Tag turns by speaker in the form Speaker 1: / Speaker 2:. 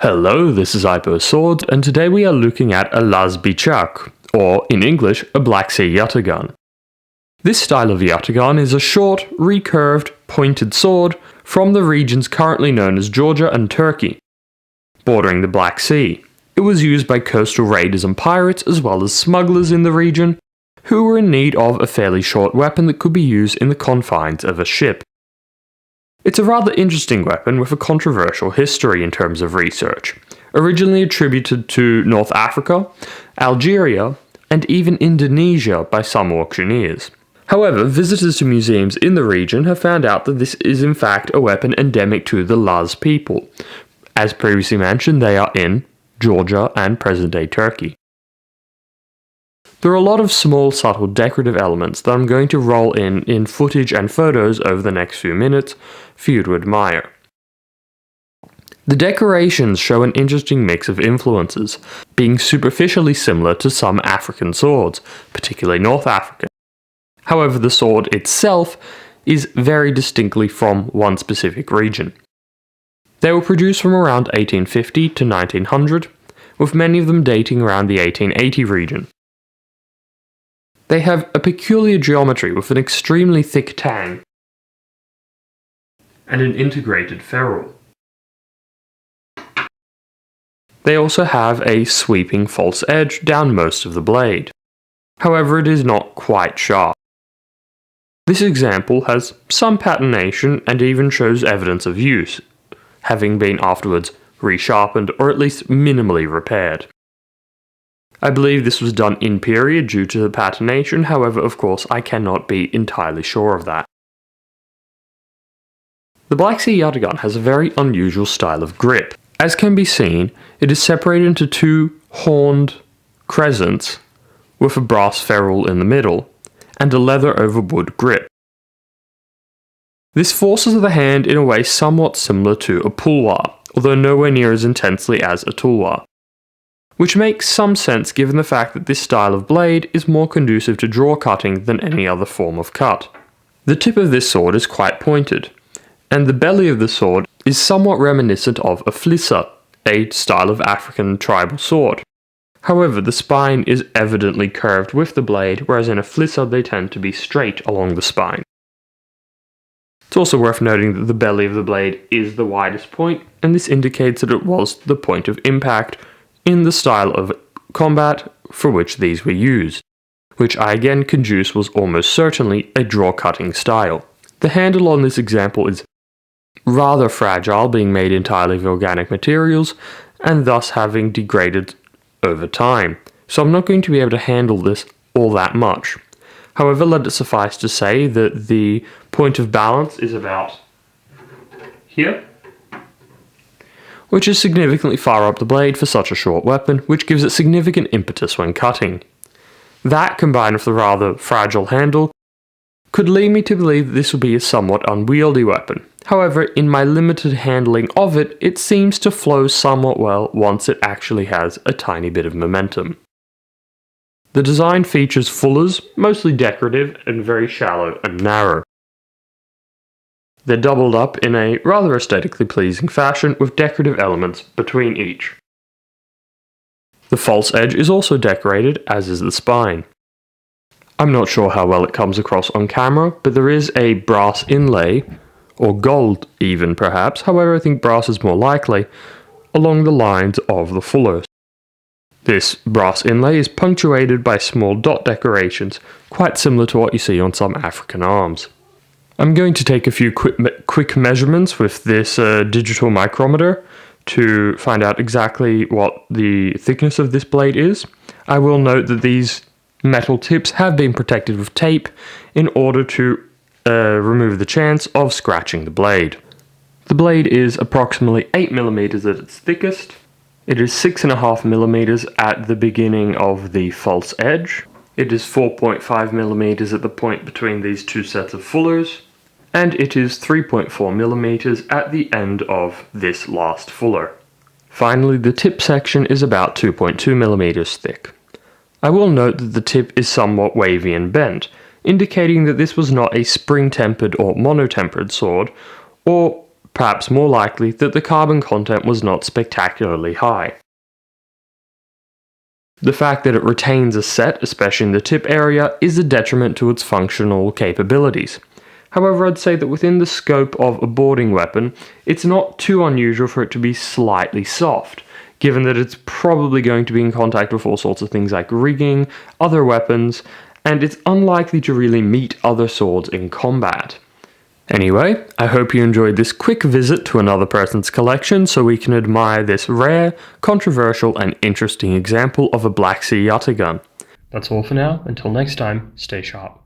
Speaker 1: Hello, this is Ipo Swords, and today we are looking at a Laz Bichaq, or in English, a Black Sea yatagan. This style of yatagan is a short, recurved, pointed sword from the regions currently known as Georgia and Turkey, bordering the Black Sea. It was used by coastal raiders and pirates as well as smugglers in the region, who were in need of a fairly short weapon that could be used in the confines of a ship. It's a rather interesting weapon with a controversial history in terms of research, originally attributed to North Africa, Algeria, and even Indonesia by some auctioneers. However, visitors to museums in the region have found out that this is in fact a weapon endemic to the Laz people. As previously mentioned, they are in Georgia and present-day Turkey. There are a lot of small, subtle decorative elements that I'm going to roll in footage and photos over the next few minutes for you to admire. The decorations show an interesting mix of influences, being superficially similar to some African swords, particularly North African. However, the sword itself is very distinctly from one specific region. They were produced from around 1850 to 1900, with many of them dating around the 1880 region. They have a peculiar geometry with an extremely thick tang and an integrated ferrule. They also have a sweeping false edge down most of the blade. However, it is not quite sharp. This example has some patination and even shows evidence of use, having been afterwards resharpened or at least minimally repaired. I believe this was done in period due to the patination, however, of course, I cannot be entirely sure of that. The Black Sea Yataghan has a very unusual style of grip. As can be seen, it is separated into two horned crescents with a brass ferrule in the middle, and a leather over wood grip. This forces the hand in a way somewhat similar to a pulwar, although nowhere near as intensely as a tulwar, which makes some sense given the fact that this style of blade is more conducive to draw cutting than any other form of cut. The tip of this sword is quite pointed, and the belly of the sword is somewhat reminiscent of a flissa, a style of African tribal sword. However, the spine is evidently curved with the blade, whereas in a flissa they tend to be straight along the spine. It's also worth noting that the belly of the blade is the widest point, and this indicates that it was the point of impact in the style of combat for which these were used, which I again conjecture was almost certainly a draw-cutting style. The handle on this example is rather fragile, being made entirely of organic materials, and thus having degraded over time, so I'm not going to be able to handle this all that much. However, let it suffice to say that the point of balance is about here, which is significantly far up the blade for such a short weapon, which gives it significant impetus when cutting. That, combined with the rather fragile handle, could lead me to believe that this would be a somewhat unwieldy weapon. However, in my limited handling of it, it seems to flow somewhat well once it actually has a tiny bit of momentum. The design features fullers, mostly decorative and very shallow and narrow. They're doubled up in a rather aesthetically pleasing fashion with decorative elements between each. The false edge is also decorated, as is the spine. I'm not sure how well it comes across on camera, but there is a brass inlay, or gold even perhaps, however I think brass is more likely, along the lines of the fullers. This brass inlay is punctuated by small dot decorations, quite similar to what you see on some African arms. I'm going to take a few quick measurements with this digital micrometer to find out exactly what the thickness of this blade is. I will note that these metal tips have been protected with tape in order to remove the chance of scratching the blade. The blade is approximately 8mm at its thickest. It is 6.5mm at the beginning of the false edge. It is 4.5mm at the point between these two sets of fullers, and it is 3.4mm at the end of this last fuller. Finally, the tip section is about 2.2mm thick. I will note that the tip is somewhat wavy and bent, indicating that this was not a spring-tempered or mono-tempered sword, or perhaps more likely that the carbon content was not spectacularly high. The fact that it retains a set, especially in the tip area, is a detriment to its functional capabilities. However, I'd say that within the scope of a boarding weapon, it's not too unusual for it to be slightly soft, given that it's probably going to be in contact with all sorts of things like rigging, other weapons, and it's unlikely to really meet other swords in combat. Anyway, I hope you enjoyed this quick visit to another presents collection so we can admire this rare, controversial, and interesting example of a Black Sea Yataghan. That's all for now. Until next time, stay sharp.